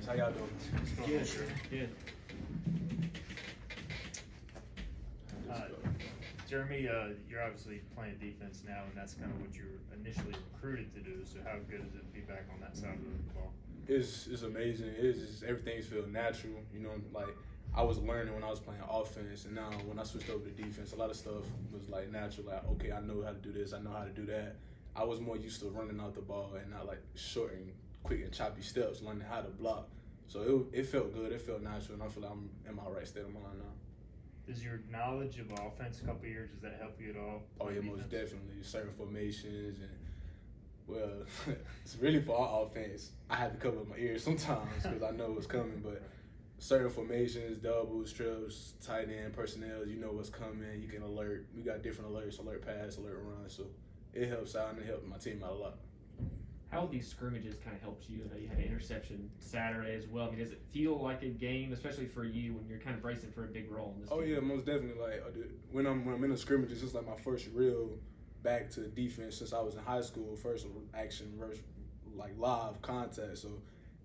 How y'all doing? Good. Jeremy, you're obviously playing defense now, and that's kind of what you were initially recruited to do. So how good is it to be back on that side of the ball? It's amazing. It's everything's feel natural. You know, like I was learning when I was playing offense, and now when I switched over to defense, a lot of stuff was like natural. Like, okay, I know how to do this. I know how to do that. I was more used to running out the ball and not like short and quick and choppy steps, learning how to block. So it felt good. It felt natural, and I feel like I'm in my right state of mind now. Does your knowledge of offense a couple of years, does that help you at all? Oh yeah, most definitely. Certain formations and, well, it's really for our offense. I have to cover my ears sometimes because I know what's coming, but certain formations, doubles, trips, tight end, personnel, you know what's coming. You can alert. We got different alerts, alert pass, alert run, so it helps out and it helped my team out a lot. How have these scrimmages kind of helped you? I know you had an interception Saturday as well. I mean, does it feel like a game, especially for you when you're kind of bracing for a big role in this game? Yeah, most definitely. Like when I'm in the scrimmages, it's like my first real back to defense since I was in high school. First action versus like live contact. So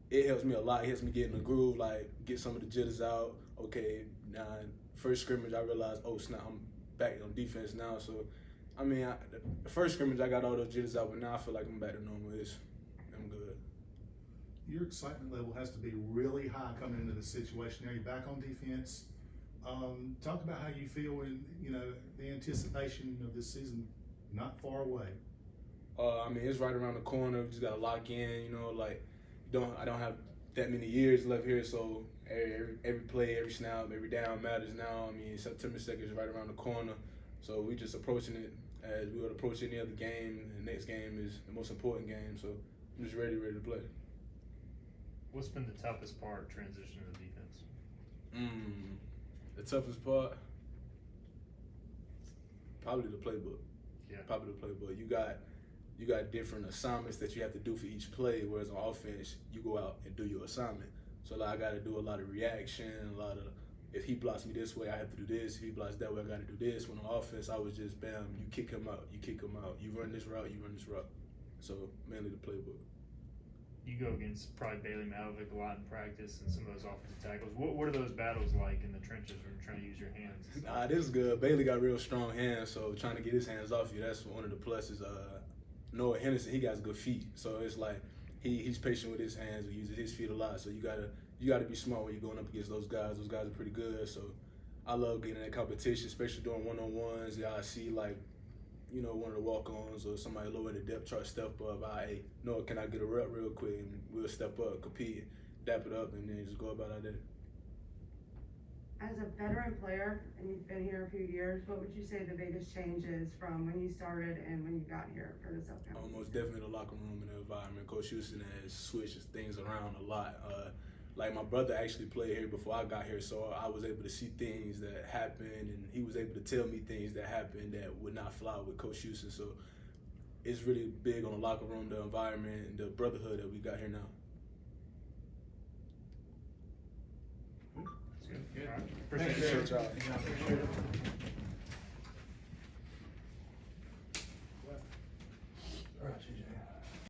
it helps me a lot. It helps me get in the groove, like get some of the jitters out. Okay, now first scrimmage I realized, oh snap, I'm back on defense now. So I mean, the first scrimmage I got all those jitters out, but now I feel like I'm back to normal. I'm good. Your excitement level has to be really high coming into the situation. Now you're back on defense. Talk about how you feel in the anticipation of this season not far away. I mean, it's right around the corner. We just gotta lock in. Like I don't have that many years left here, so every play, every snap, every down matters now. I mean, September 2nd is right around the corner, so we just approaching it as we would approach any other game. The next game is the most important game, so I'm just ready to play. What's been the toughest part transitioning to defense? The toughest part, probably the playbook. Yeah. Probably the playbook. You got different assignments that you have to do for each play, whereas on offense, you go out and do your assignment. So like I got to do a lot of reaction, a lot of, if he blocks me this way, I have to do this. If he blocks that way, I got to do this. When on offense, I was just, bam, you kick him out, you kick him out. You run this route, you run this route. So mainly the playbook. You go against probably Bailey Malovic a lot in practice and some of those offensive tackles. What are those battles like in the trenches when you're trying to use your hands? Nah, this is good. Bailey got real strong hands, so trying to get his hands off you, that's one of the pluses. Noah Henderson, he got good feet, so it's like he's patient with his hands. He uses his feet a lot, so you gotta be smart when you're going up against those guys. Those guys are pretty good, so I love getting in that competition, especially doing one-on-ones. Yeah, I see like, one of the walk-ons or somebody lower in the depth chart step up. Noah, can I get a rep real quick? And we'll step up, compete, dap it up, and then just go about our day. As a veteran player, and you've been here a few years, what would you say the biggest change is from when you started and when you got here for this upcoming season? Most definitely the locker room and the environment. Coach Houston has switched things around a lot. Like my brother actually played here before I got here, so I was able to see things that happened, and he was able to tell me things that happened that would not fly with Coach Houston. So it's really big on the locker room, the environment, and the brotherhood that we got here now. That's good. All right. Appreciate y'all.